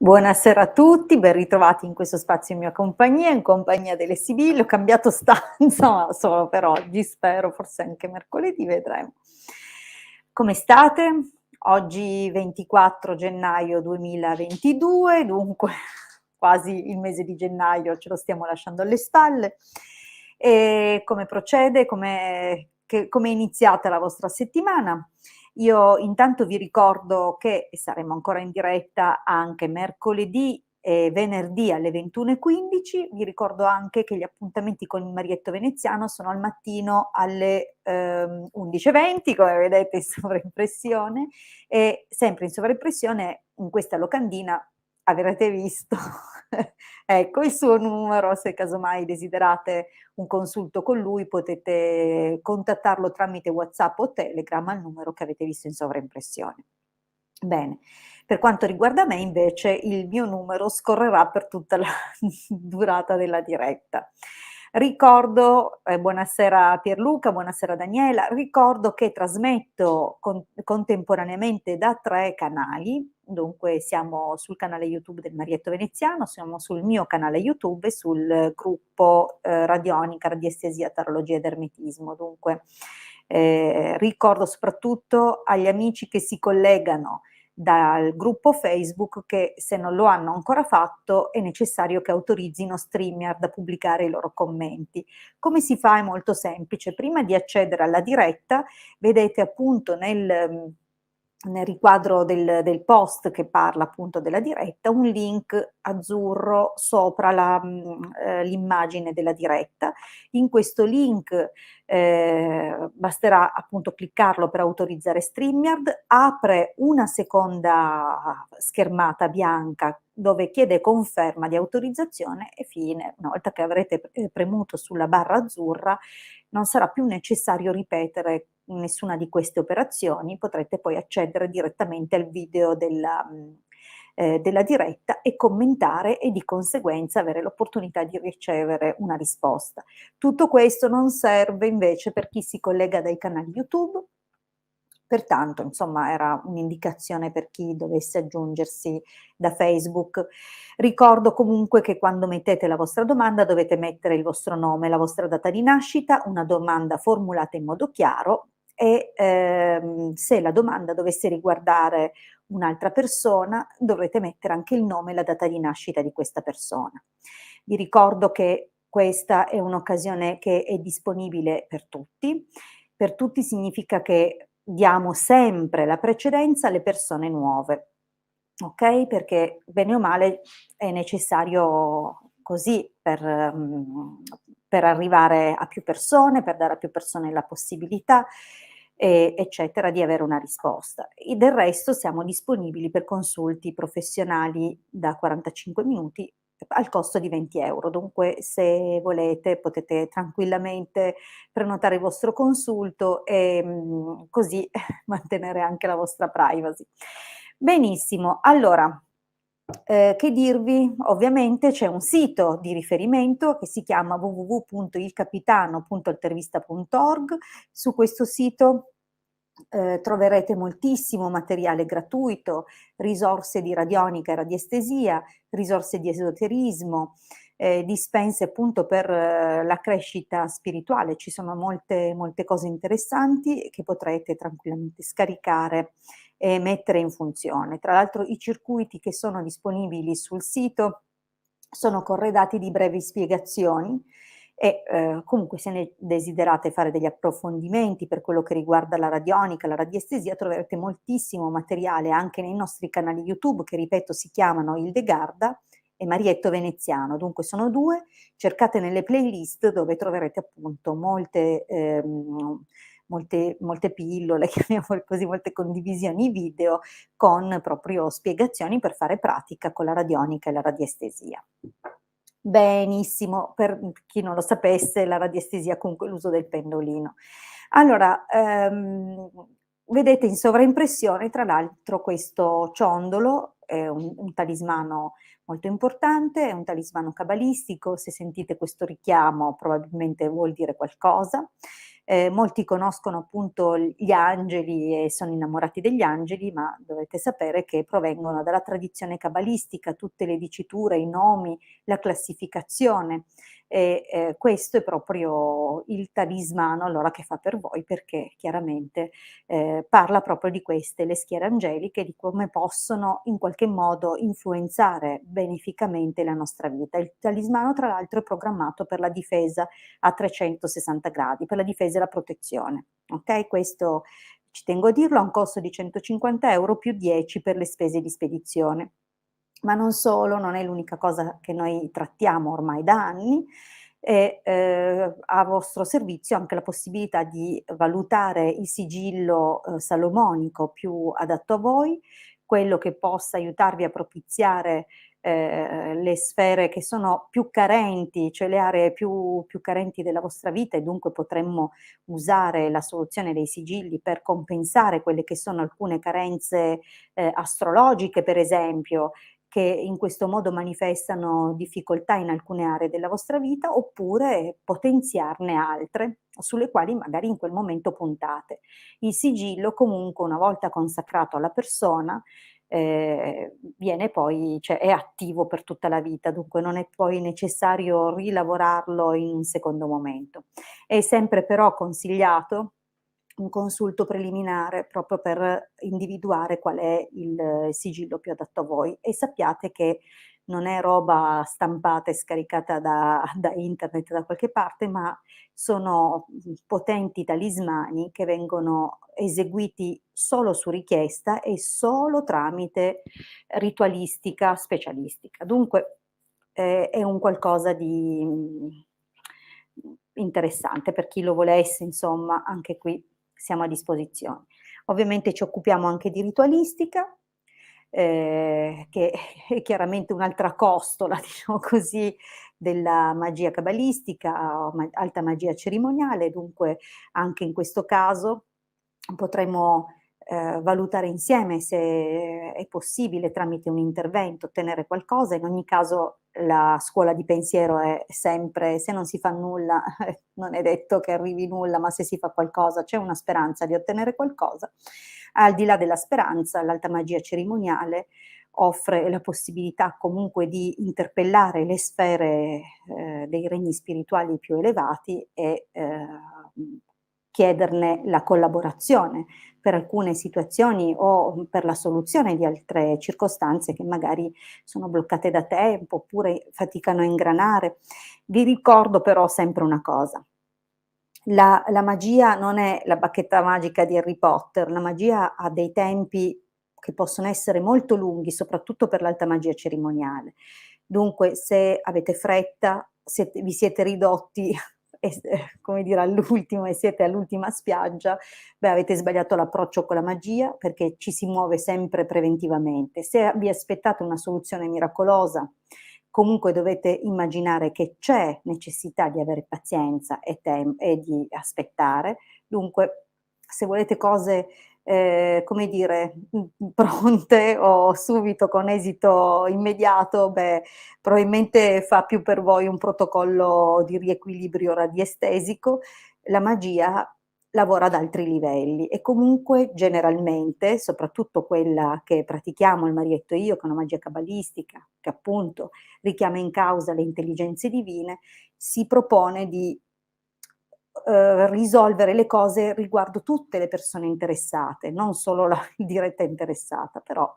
Buonasera a tutti, ben ritrovati in questo spazio in mia compagnia, in compagnia delle Sibille. Ho cambiato stanza, ma solo per oggi, spero, forse anche mercoledì, vedremo. Come state? Oggi 24 gennaio 2022, dunque quasi il mese di gennaio ce lo stiamo lasciando alle spalle. E come procede? Come è iniziata la vostra settimana? Io intanto vi ricordo che saremo ancora in diretta anche mercoledì e venerdì alle 21:15. Vi ricordo anche che gli appuntamenti con il Marietto Veneziano sono al mattino alle 11:20, come vedete in sovraimpressione, e sempre in sovraimpressione in questa locandina avrete visto ecco il suo numero, se casomai desiderate un consulto con lui potete contattarlo tramite WhatsApp o Telegram al numero che avete visto in sovraimpressione. Bene, per quanto riguarda me invece il mio numero scorrerà per tutta la durata della diretta. Ricordo, buonasera Pierluca, buonasera Daniela, ricordo che trasmetto contemporaneamente da 3 canali, dunque siamo sul canale YouTube del Marietto Veneziano, siamo sul mio canale YouTube e sul gruppo Radionica, Radiestesia, Tarologia ed Ermetismo. Dunque ricordo soprattutto agli amici che si collegano dal gruppo Facebook che se non lo hanno ancora fatto è necessario che autorizzino StreamYard a pubblicare i loro commenti. Come si fa? È molto semplice. Prima di accedere alla diretta, vedete appunto nel riquadro del post che parla appunto della diretta, un link azzurro sopra l'immagine della diretta. In questo link basterà appunto cliccarlo per autorizzare StreamYard, apre una seconda schermata bianca dove chiede conferma di autorizzazione e fine. Una volta che avrete premuto sulla barra azzurra non sarà più necessario ripetere nessuna di queste operazioni, potrete poi accedere direttamente al video della diretta e commentare e di conseguenza avere l'opportunità di ricevere una risposta. Tutto questo non serve invece per chi si collega dai canali YouTube, pertanto insomma era un'indicazione per chi dovesse aggiungersi da Facebook. Ricordo comunque che quando mettete la vostra domanda dovete mettere il vostro nome, la vostra data di nascita, una domanda formulata in modo chiaro e se la domanda dovesse riguardare un'altra persona dovrete mettere anche il nome e la data di nascita di questa persona. Vi ricordo che questa è un'occasione che è disponibile per tutti. Per tutti significa che diamo sempre la precedenza alle persone nuove, ok? Perché bene o male è necessario così per arrivare a più persone, per dare a più persone la possibilità, eccetera, di avere una risposta. E del resto siamo disponibili per consulti professionali da 45 minuti al costo di 20 €. Dunque, se volete, potete tranquillamente prenotare il vostro consulto e così mantenere anche la vostra privacy. Benissimo, allora, che dirvi? Ovviamente c'è un sito di riferimento che si chiama www.ilcapitano.altervista.org. Su questo sito troverete moltissimo materiale gratuito, risorse di radionica e radiestesia, risorse di esoterismo, dispense appunto per la crescita spirituale. Ci sono molte cose interessanti che potrete tranquillamente scaricare e mettere in funzione. Tra l'altro i circuiti che sono disponibili sul sito sono corredati di brevi spiegazioni e comunque se ne desiderate fare degli approfondimenti per quello che riguarda la radionica, la radiestesia, troverete moltissimo materiale anche nei nostri canali YouTube che ripeto si chiamano Ildegarda e Marietto Veneziano, dunque sono 2, cercate nelle playlist dove troverete appunto molte pillole, chiamiamole così, molte condivisioni video con proprio spiegazioni per fare pratica con la radionica e la radiestesia. Benissimo, per chi non lo sapesse, la radiestesia comunque l'uso del pendolino. Allora, vedete in sovraimpressione tra l'altro questo ciondolo, è un talismano molto importante, è un talismano cabalistico, se sentite questo richiamo probabilmente vuol dire qualcosa. Molti conoscono appunto gli angeli e sono innamorati degli angeli, ma dovete sapere che provengono dalla tradizione cabalistica, tutte le diciture, i nomi, la classificazione. Questo è proprio il talismano allora che fa per voi, perché chiaramente parla proprio di queste, le schiere angeliche, di come possono in qualche modo influenzare beneficamente la nostra vita. Il talismano tra l'altro è programmato per la difesa a 360 gradi, per la difesa e la protezione. Ok? Questo ci tengo a dirlo, ha un costo di 150 euro più 10 per le spese di spedizione. Ma non solo, non è l'unica cosa che noi trattiamo ormai da anni, e a vostro servizio anche la possibilità di valutare il sigillo salomonico più adatto a voi, quello che possa aiutarvi a propiziare le sfere che sono più carenti, cioè le aree più carenti della vostra vita, e dunque potremmo usare la soluzione dei sigilli per compensare quelle che sono alcune carenze astrologiche, per esempio, che in questo modo manifestano difficoltà in alcune aree della vostra vita, oppure potenziarne altre sulle quali magari in quel momento puntate. Il sigillo comunque, una volta consacrato alla persona, viene poi, cioè è attivo per tutta la vita, dunque non è poi necessario rilavorarlo in un secondo momento. È sempre però consigliato un consulto preliminare proprio per individuare qual è il sigillo più adatto a voi, e sappiate che non è roba stampata e scaricata da internet da qualche parte, ma sono potenti talismani che vengono eseguiti solo su richiesta e solo tramite ritualistica specialistica. Dunque è un qualcosa di interessante per chi lo volesse, insomma, anche qui siamo a disposizione. Ovviamente ci occupiamo anche di ritualistica, che è chiaramente un'altra costola, diciamo così, della magia cabalistica, o alta magia cerimoniale, dunque anche in questo caso potremo valutare insieme se è possibile tramite un intervento ottenere qualcosa. In ogni caso la scuola di pensiero è sempre: se non si fa nulla non è detto che arrivi nulla, ma se si fa qualcosa c'è una speranza di ottenere qualcosa. Al di là della speranza, l'alta magia cerimoniale offre la possibilità comunque di interpellare le sfere dei regni spirituali più elevati e chiederne la collaborazione per alcune situazioni o per la soluzione di altre circostanze che magari sono bloccate da tempo oppure faticano a ingranare. Vi ricordo però sempre una cosa: la magia non è la bacchetta magica di Harry Potter, la magia ha dei tempi che possono essere molto lunghi, soprattutto per l'alta magia cerimoniale. Dunque, se avete fretta, vi siete ridotti come dire, all'ultimo e siete all'ultima spiaggia, beh, avete sbagliato l'approccio con la magia, perché ci si muove sempre preventivamente. Se vi aspettate una soluzione miracolosa, comunque dovete immaginare che c'è necessità di avere pazienza e di aspettare. Dunque, se volete cose, come dire, pronte o subito con esito immediato, beh, probabilmente fa più per voi un protocollo di riequilibrio radiestesico. La magia lavora ad altri livelli e comunque generalmente, soprattutto quella che pratichiamo il marietto e io, che è una magia cabalistica, che appunto richiama in causa le intelligenze divine, si propone di risolvere le cose riguardo tutte le persone interessate, non solo la diretta interessata, però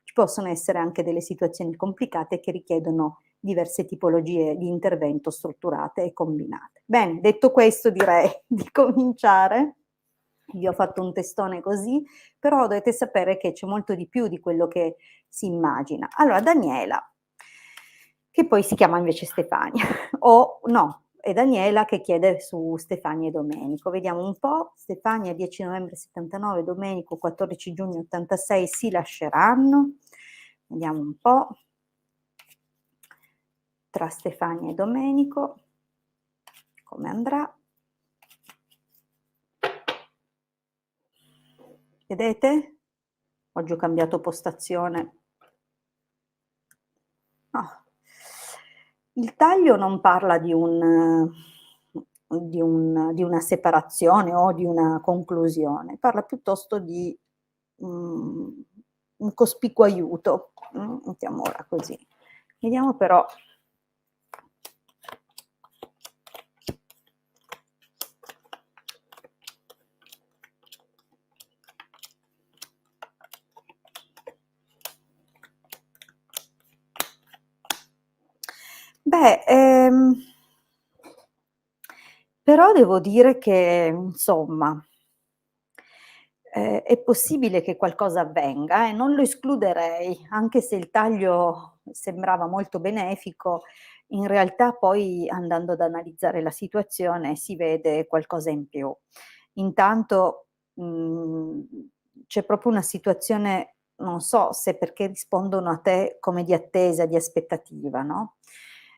ci possono essere anche delle situazioni complicate che richiedono diverse tipologie di intervento strutturate e combinate. Bene, detto questo direi di cominciare. Vi ho fatto un testone così, però dovete sapere che c'è molto di più di quello che si immagina. Allora, Daniela, che poi si chiama invece Stefania, o no, è Daniela che chiede su Stefania e Domenico. Vediamo un po'. Stefania 10 novembre 79, Domenico 14 giugno 86 si lasceranno. Vediamo un po' tra Stefania e Domenico come andrà. Vedete? Oggi ho cambiato postazione. No. Il taglio non parla di un di una separazione o di una conclusione, parla piuttosto di un cospicuo aiuto, mettiamola così. Vediamo però beh, però devo dire che insomma, è possibile che qualcosa avvenga, non lo escluderei, anche se il taglio sembrava molto benefico, in realtà poi andando ad analizzare la situazione si vede qualcosa in più. Intanto, c'è proprio una situazione, non so se perché rispondono a te come di attesa, di aspettativa, no,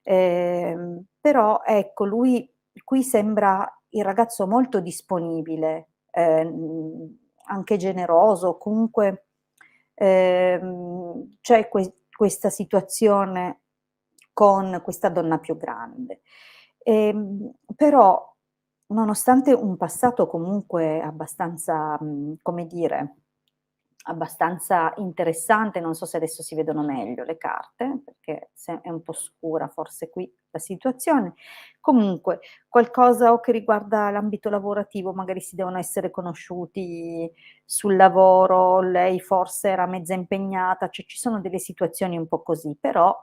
però ecco lui qui sembra il ragazzo molto disponibile, anche generoso, comunque, c'è questa situazione con questa donna più grande. Però nonostante un passato comunque abbastanza, come dire, abbastanza interessante, non so se adesso si vedono meglio le carte, perché se è un po' scura forse qui la situazione. Comunque qualcosa o che riguarda l'ambito lavorativo, magari si devono essere conosciuti sul lavoro, lei forse era mezza impegnata, cioè ci sono delle situazioni un po' così, però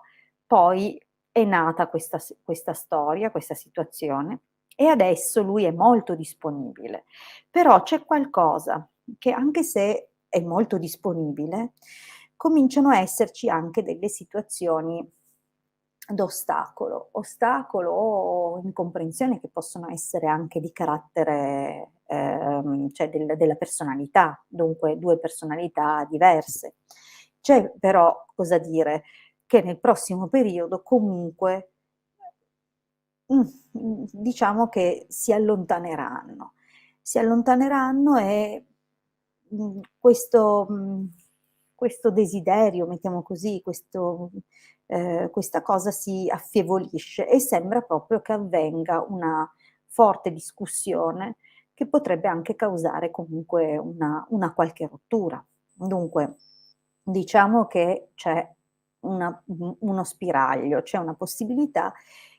poi è nata questa storia, questa situazione e adesso lui è molto disponibile. Però c'è qualcosa che anche se è molto disponibile, cominciano a esserci anche delle situazioni ostacolo o incomprensione che possono essere anche di carattere, cioè della personalità, dunque 2 personalità diverse. C'è però, cosa dire, che nel prossimo periodo comunque, diciamo che si allontaneranno. Si allontaneranno e, questo desiderio, mettiamo così, questa cosa si affievolisce e sembra proprio che avvenga una forte discussione che potrebbe anche causare comunque una qualche rottura. Dunque, diciamo che c'è uno spiraglio, c'è una possibilità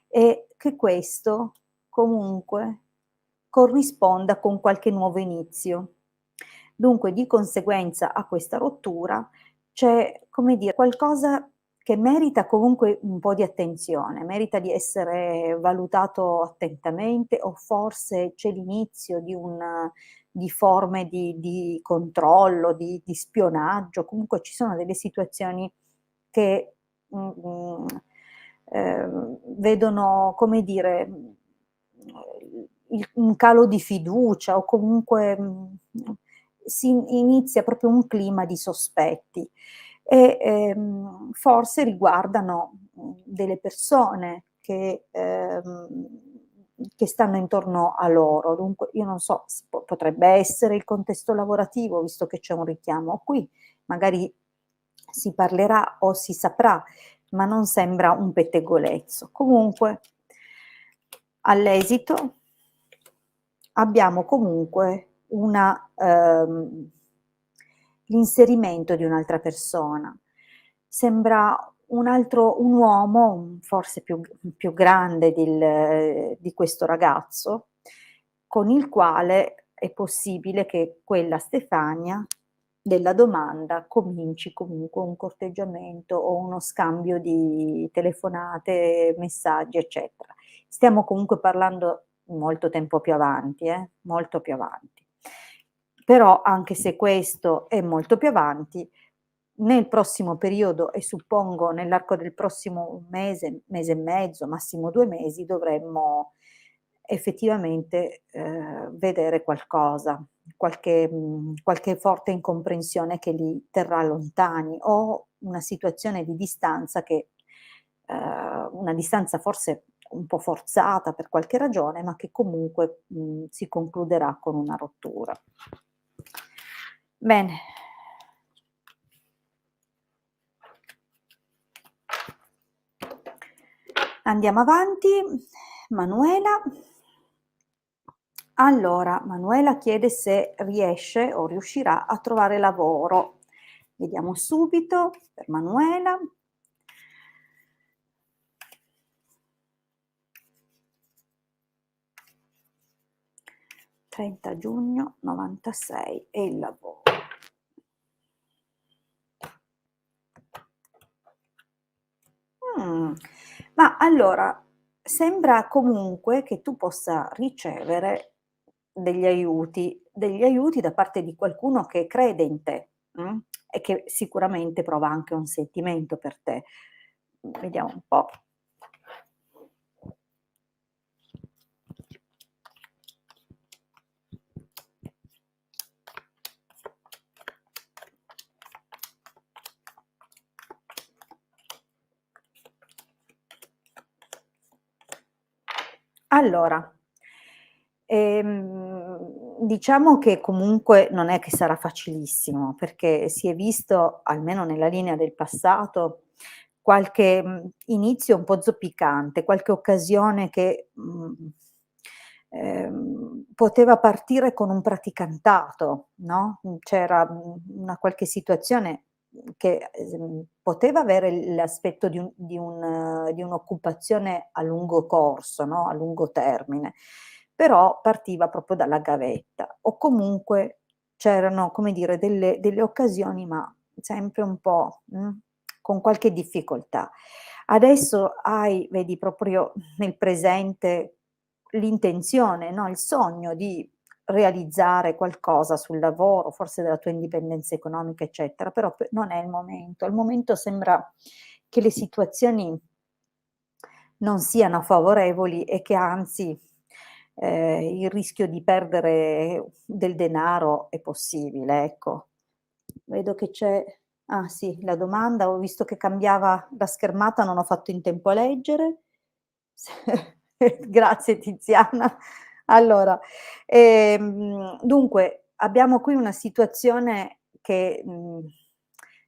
e che questo comunque corrisponda con qualche nuovo inizio. Dunque, di conseguenza a questa rottura c'è, come dire, qualcosa che merita comunque un po' di attenzione, merita di essere valutato attentamente o forse c'è l'inizio di forme di controllo, di spionaggio, comunque ci sono delle situazioni che, vedono, come dire, un calo di fiducia o comunque, si inizia proprio un clima di sospetti e, forse riguardano, delle persone che stanno intorno a loro. Dunque io non so, potrebbe essere il contesto lavorativo, visto che c'è un richiamo qui, magari si parlerà o si saprà, ma non sembra un pettegolezzo. Comunque, all'esito abbiamo comunque l'inserimento di un'altra persona. Sembra un uomo, forse più grande di questo ragazzo, con il quale è possibile che quella Stefania della domanda cominci comunque un corteggiamento o uno scambio di telefonate, messaggi, eccetera. Stiamo comunque parlando molto tempo più avanti, molto più avanti. Però anche se questo è molto più avanti, nel prossimo periodo e suppongo nell'arco del prossimo mese, mese e mezzo, massimo 2 mesi, dovremmo effettivamente, vedere qualcosa, qualche forte incomprensione che li terrà lontani o una situazione di distanza che una distanza forse un po' forzata per qualche ragione, ma che comunque, si concluderà con una rottura. Bene. Andiamo avanti. Manuela. Allora, Manuela chiede se riesce o riuscirà a trovare lavoro. Vediamo subito per Manuela. 30 giugno 96 e il lavoro. Ma allora, sembra comunque che tu possa ricevere degli aiuti da parte di qualcuno che crede in te, e che sicuramente prova anche un sentimento per te. Vediamo un po'. Allora, diciamo che comunque non è che sarà facilissimo, perché si è visto, almeno nella linea del passato, qualche, inizio un po' zoppicante, qualche occasione che, poteva partire con un praticantato, no, c'era, una qualche situazione che, poteva avere l'aspetto di un'occupazione a lungo corso, no, a lungo termine, però partiva proprio dalla gavetta o comunque c'erano, come dire, delle occasioni, ma sempre un po', con qualche difficoltà. Adesso hai, vedi proprio nel presente l'intenzione, no, il sogno di realizzare qualcosa sul lavoro, forse della tua indipendenza economica, eccetera, però non è il momento. Al momento sembra che le situazioni non siano favorevoli e che anzi, il rischio di perdere del denaro è possibile, ecco. Vedo che c'è sì, la domanda, ho visto che cambiava la schermata, non ho fatto in tempo a leggere. Grazie Tiziana. Allora, dunque abbiamo qui una situazione che,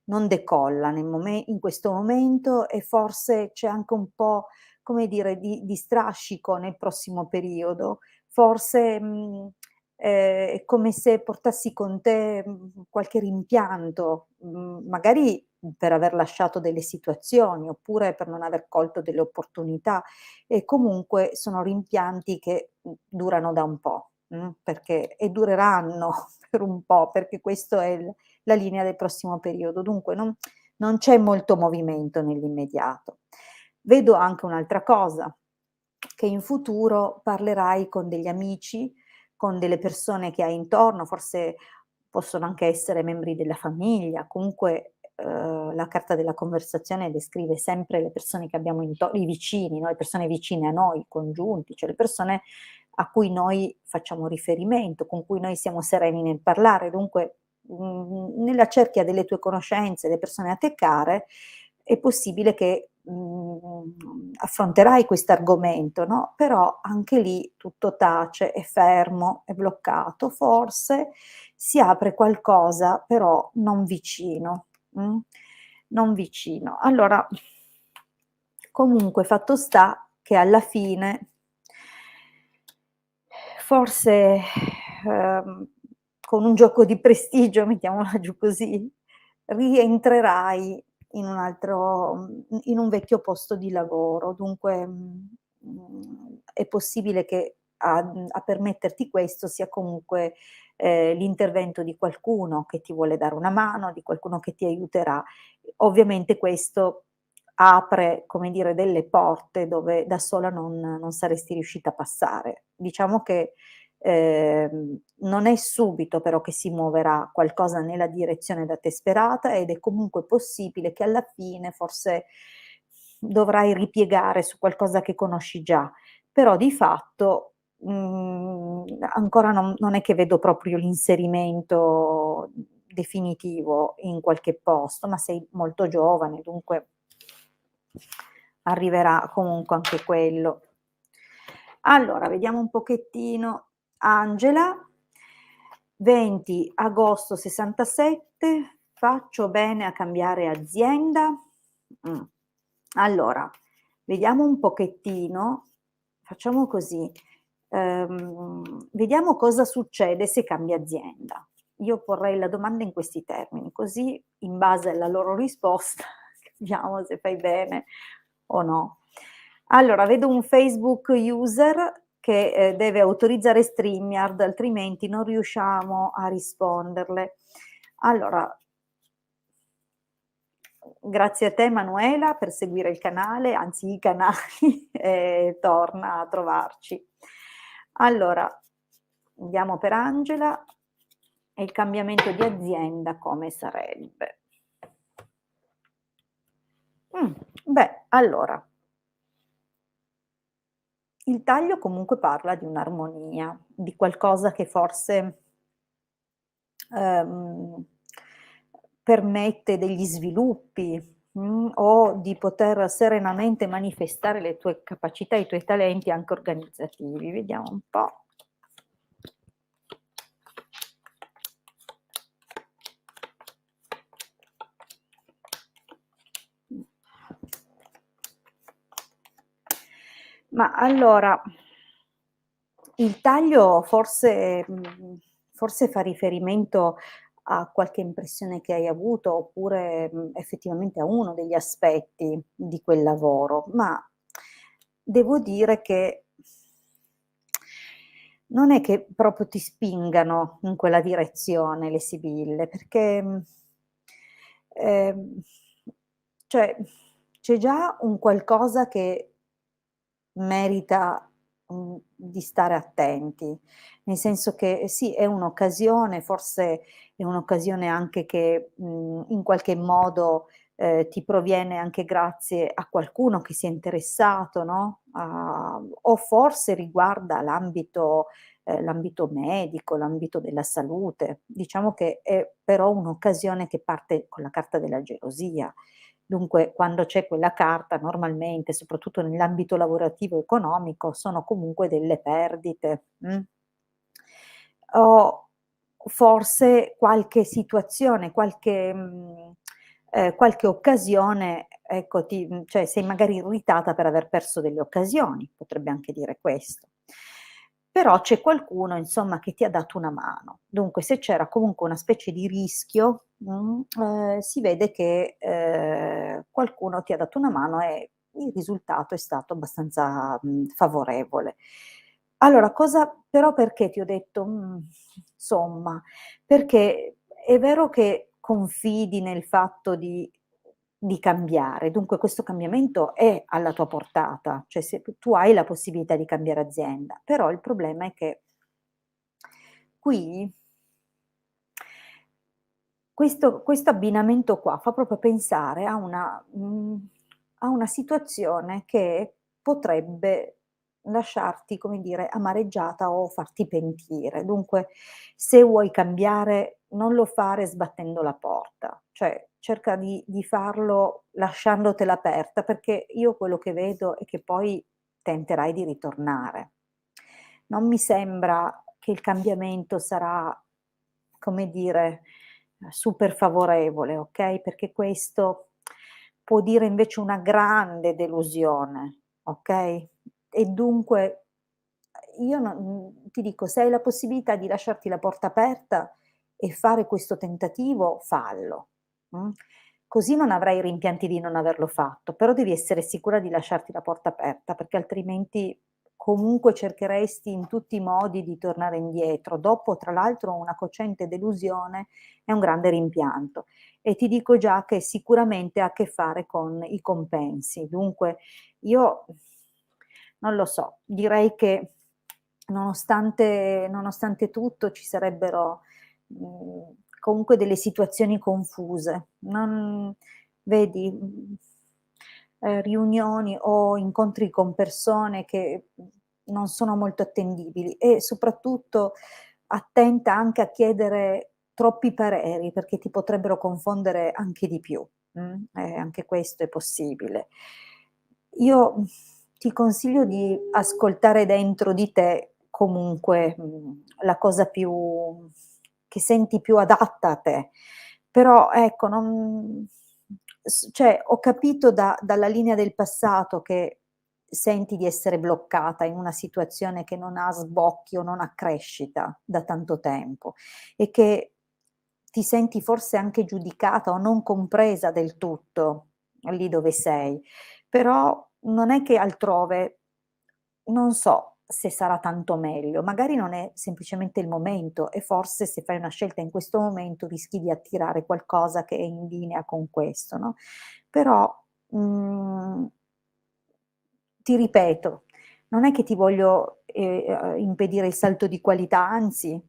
non decolla in questo momento e forse c'è anche un po', come dire, di strascico nel prossimo periodo. Forse, è come se portassi con te, qualche rimpianto, magari per aver lasciato delle situazioni, oppure per non aver colto delle opportunità e comunque sono rimpianti che, durano da un po', perché e dureranno per un po', perché questo è la linea del prossimo periodo. Dunque non c'è molto movimento nell'immediato. Vedo anche un'altra cosa, che in futuro parlerai con degli amici, con delle persone che hai intorno, forse possono anche essere membri della famiglia, comunque, la carta della conversazione descrive sempre le persone che abbiamo i vicini, no, le persone vicine a noi, i congiunti, cioè le persone a cui noi facciamo riferimento, con cui noi siamo sereni nel parlare. Dunque, nella cerchia delle tue conoscenze, le persone a te care, è possibile che, affronterai quest'argomento, no, però anche lì tutto tace, è fermo, è bloccato. Forse si apre qualcosa, però non vicino, non vicino. Allora, comunque fatto sta che alla fine forse, ehm, con un gioco di prestigio, mettiamola giù così, rientrerai in un vecchio posto di lavoro. Dunque, è possibile che a permetterti questo sia comunque, l'intervento di qualcuno che ti vuole dare una mano, di qualcuno che ti aiuterà. Ovviamente questo apre, come dire, delle porte dove da sola non saresti riuscita a passare. Diciamo che, non è subito però che si muoverà qualcosa nella direzione da te sperata ed è comunque possibile che alla fine forse dovrai ripiegare su qualcosa che conosci già, però di fatto, ancora non è che vedo proprio l'inserimento definitivo in qualche posto, ma sei molto giovane, dunque arriverà comunque anche quello. Allora, vediamo un pochettino. Angela, 20 agosto 67, faccio bene a cambiare azienda? Mh. Allora, vediamo un pochettino, facciamo così, Vediamo cosa succede se cambi azienda. Io porrei la domanda in questi termini, così in base alla loro risposta capiamo se fai bene o no. Allora, vedo un Facebook user che, deve autorizzare StreamYard, altrimenti non riusciamo a risponderle. Allora, grazie a te Manuela per seguire il canale, anzi i canali, e torna a trovarci. Allora, andiamo per Angela e il cambiamento di azienda come sarebbe? Beh, allora, il taglio comunque parla di un'armonia, di qualcosa che forse, ehm, permette degli sviluppi, o di poter serenamente manifestare le tue capacità, i tuoi talenti anche organizzativi. Vediamo un po'. Ma allora, il taglio forse fa riferimento a qualche impressione che hai avuto, oppure, effettivamente a uno degli aspetti di quel lavoro, ma devo dire che non è che proprio ti spingano in quella direzione le sibille, perché, ehm, cioè c'è già un qualcosa che merita, di stare attenti, nel senso che sì, è un'occasione, forse è un'occasione anche che, in qualche modo, ti proviene anche grazie a qualcuno che si è interessato, no, a o forse riguarda l'ambito medico, l'ambito della salute. Diciamo che è però un'occasione che parte con la carta della gelosia. Dunque, quando c'è quella carta normalmente, soprattutto nell'ambito lavorativo economico, sono comunque delle perdite, o forse qualche situazione, qualche occasione, ecco, cioè sei magari irritata per aver perso delle occasioni, potrebbe anche dire questo. Però c'è qualcuno, insomma, che ti ha dato una mano. Dunque, se c'era comunque una specie di rischio, si vede che, qualcuno ti ha dato una mano e il risultato è stato abbastanza, favorevole. Allora cosa però perché ti ho detto: insomma, perché è vero che confidi nel fatto di cambiare, dunque questo cambiamento è alla tua portata, cioè se tu hai la possibilità di cambiare azienda, però il problema è che qui questo abbinamento qua fa proprio pensare a una situazione che potrebbe lasciarti, come dire, amareggiata o farti pentire. Dunque, se vuoi cambiare, non lo fare sbattendo la porta, cioè cerca di farlo lasciandotela aperta, perché io quello che vedo è che poi tenterai di ritornare. Non mi sembra che il cambiamento sarà, come dire, super favorevole, okay, perché questo può dire invece una grande delusione, okay? E dunque io ti dico, se hai la possibilità di lasciarti la porta aperta e fare questo tentativo, fallo, mh? Così non avrai rimpianti di non averlo fatto, però devi essere sicura di lasciarti la porta aperta, perché altrimenti comunque cercheresti in tutti i modi di tornare indietro. Dopo, tra l'altro, una cocente delusione e un grande rimpianto. E ti dico già che sicuramente ha a che fare con i compensi. Dunque io non lo so, direi che nonostante tutto ci sarebbero, comunque delle situazioni confuse. Non vedi, riunioni o incontri con persone che, non sono molto attendibili e soprattutto attenta anche a chiedere troppi pareri, perché ti potrebbero confondere anche di più, anche questo è possibile. Io, ti consiglio di ascoltare dentro di te comunque, la cosa più che senti più adatta a te. Però ecco, non cioè ho capito dalla linea del passato che senti di essere bloccata in una situazione che non ha sbocchi o non ha crescita da tanto tempo e che ti senti forse anche giudicata o non compresa del tutto lì dove sei, però non è che altrove non so se sarà tanto meglio, magari non è semplicemente il momento e forse se fai una scelta in questo momento rischi di attirare qualcosa che è in linea con questo, no, però, mhmm ti ripeto, non è che ti voglio, impedire il salto di qualità, anzi,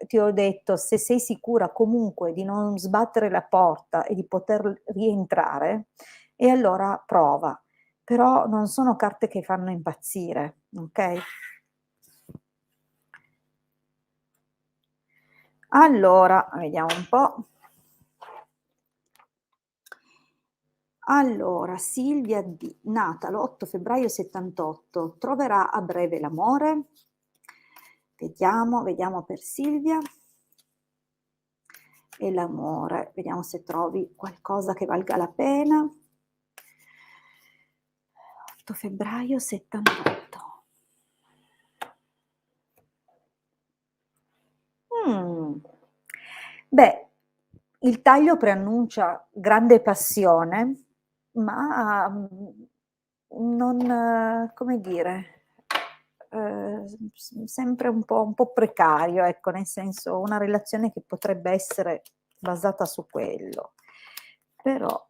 ti ho detto: se sei sicura comunque di non sbattere la porta e di poter rientrare, e allora prova. Però non sono carte che fanno impazzire, okay? Allora, vediamo un po'. Allora, Silvia D, nata l'8 febbraio '78, troverà a breve l'amore? Vediamo, vediamo per Silvia. E l'amore, vediamo se trovi qualcosa che valga la pena. 8 febbraio '78. Mh. Beh, il taglio preannuncia grande passione, ma, non come dire, sempre un po' precario, ecco, nel senso una relazione che potrebbe essere basata su quello. Però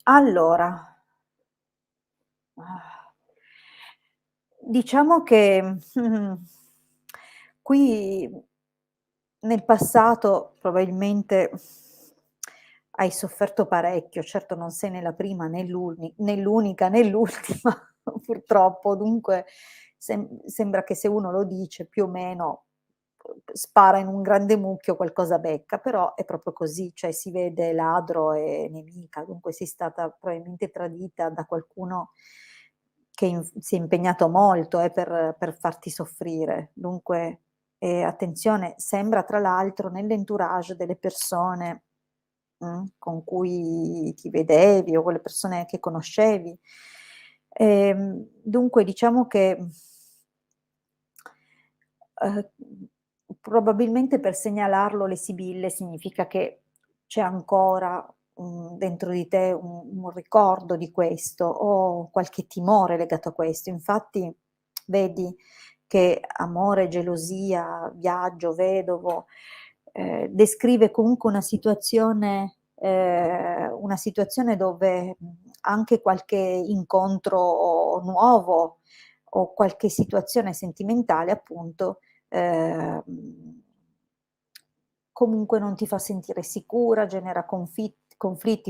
allora, ah, diciamo che, qui nel passato probabilmente hai sofferto parecchio, certo non sei né la prima né l'unica né l'ultima purtroppo, dunque sembra che se uno lo dice più o meno, spara in un grande mucchio, qualcosa becca, però è proprio così, cioè si vede ladro e nemica, dunque sei stata probabilmente tradita da qualcuno che si è impegnato molto, per farti soffrire. Dunque, attenzione, sembra tra l'altro nell'entourage delle persone, con cui ti vedevi o con le persone che conoscevi. Dunque diciamo che, uhm, probabilmente per segnalarlo le sibille significa che c'è ancora, dentro di te un ricordo di questo o qualche timore legato a questo. Infatti vedi che amore, gelosia, viaggio, vedovo, descrive comunque una situazione dove, anche qualche incontro nuovo o qualche situazione sentimentale appunto, ehm, comunque non ti fa sentire sicura, genera conflitti,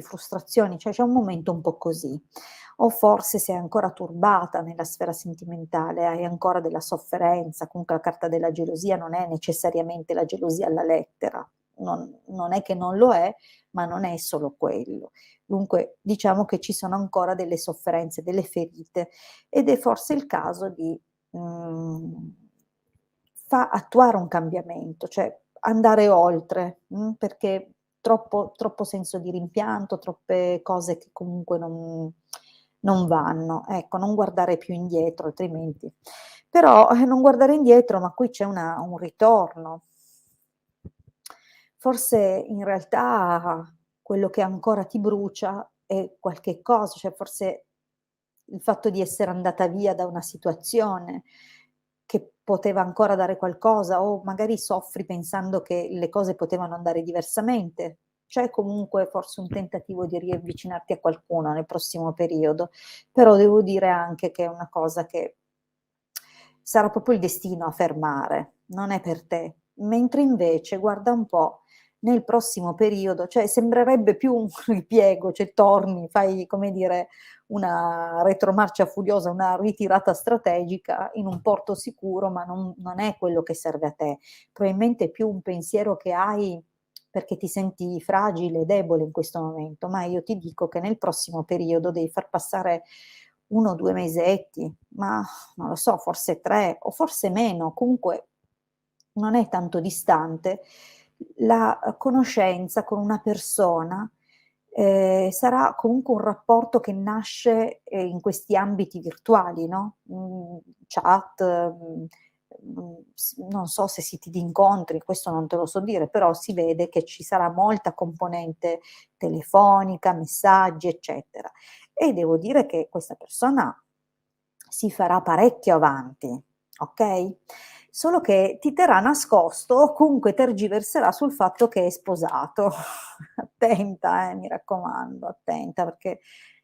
frustrazioni, cioè c'è un momento un po' così. O forse sei ancora turbata nella sfera sentimentale, hai ancora della sofferenza, comunque la carta della gelosia non è necessariamente la gelosia alla lettera, non è che non lo è, ma non è solo quello. Dunque diciamo che ci sono ancora delle sofferenze, delle ferite ed è forse il caso di, mhmm, attuare un cambiamento, cioè andare oltre, perché troppo senso di rimpianto, troppe cose che comunque non vanno. Ecco, non guardare più indietro altrimenti però, non guardare indietro, ma qui c'è un ritorno. Forse in realtà quello che ancora ti brucia è qualche cosa, cioè forse il fatto di essere andata via da una situazione che poteva ancora dare qualcosa o magari soffri pensando che le cose potevano andare diversamente. C'è comunque forse un tentativo di riavvicinarti a qualcuno nel prossimo periodo, però devo dire anche che è una cosa che sarà proprio il destino a fermare, non è per te. Mentre invece, guarda un po', nel prossimo periodo, cioè sembrerebbe più un ripiego, cioè torni, fai come dire una retromarcia furiosa, una ritirata strategica in un porto sicuro, ma non è quello che serve a te. Probabilmente è più un pensiero che hai perché ti senti fragile, debole in questo momento, ma io ti dico che nel prossimo periodo devi far passare 1 o 2 mesetti, ma non lo so, forse 3 o forse meno, comunque non è tanto distante, la conoscenza con una persona, sarà comunque un rapporto che nasce, in questi ambiti virtuali, no, chat, non so se siti di incontri, questo non te lo so dire, però si vede che ci sarà molta componente telefonica, messaggi, eccetera. E devo dire che questa persona si farà parecchio avanti, okay? Solo che ti terrà nascosto o comunque tergiverserà sul fatto che è sposato. Attenta mi raccomando, attenta perché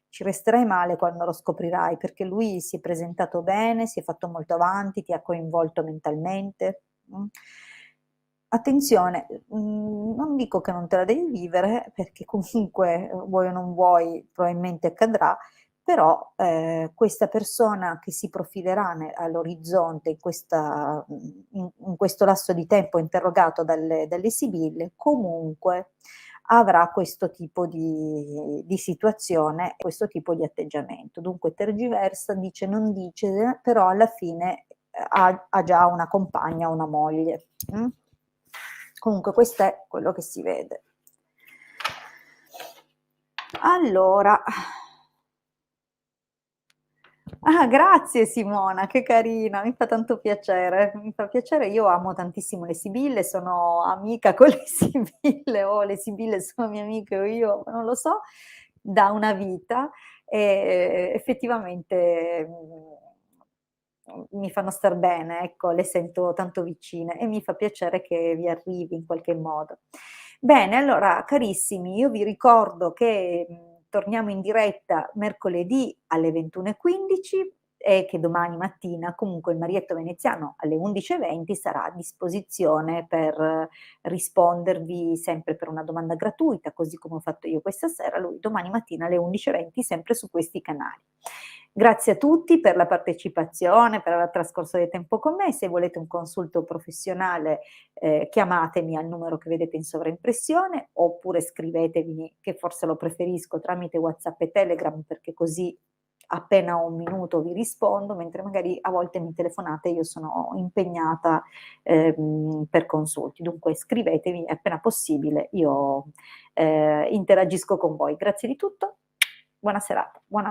ci resterai male quando lo scoprirai, perché lui si è presentato bene, si è fatto molto avanti, ti ha coinvolto mentalmente, Attenzione, non dico che non te la devi vivere, perché comunque, vuoi o non vuoi, probabilmente accadrà, però, questa persona che si profilerà all'orizzonte in questo lasso di tempo interrogato dalle sibille, comunque avrà questo tipo di situazione, questo tipo di atteggiamento. Dunque tergiversa, dice, non dice, però alla fine, ha già una compagna, una moglie. Comunque questo è quello che si vede. Allora, grazie Simona, che carina, mi fa tanto piacere, mi fa piacere. Io amo tantissimo le sibille, sono amica con le sibille, o le sibille sono mie amiche o io non lo so, da una vita e effettivamente, mi fanno star bene, ecco, le sento tanto vicine e mi fa piacere che vi arrivi in qualche modo. Bene, allora carissimi, io vi ricordo che, torniamo in diretta mercoledì alle 21:15 e che domani mattina comunque il Marietto Veneziano alle 11:20 sarà a disposizione per rispondervi sempre per una domanda gratuita, così come ho fatto io questa sera, lui domani mattina alle 11:20 sempre su questi canali. Grazie a tutti per la partecipazione, per aver trascorso del tempo con me. Se volete un consulto professionale, chiamatemi al numero che vedete in sovraimpressione oppure scrivetemi, che forse lo preferisco, tramite WhatsApp e Telegram, perché così appena ho un minuto vi rispondo, mentre magari a volte mi telefonate e io sono impegnata, per consulti. Dunque scrivetevi appena possibile, io, interagisco con voi. Grazie di tutto, buona serata, buona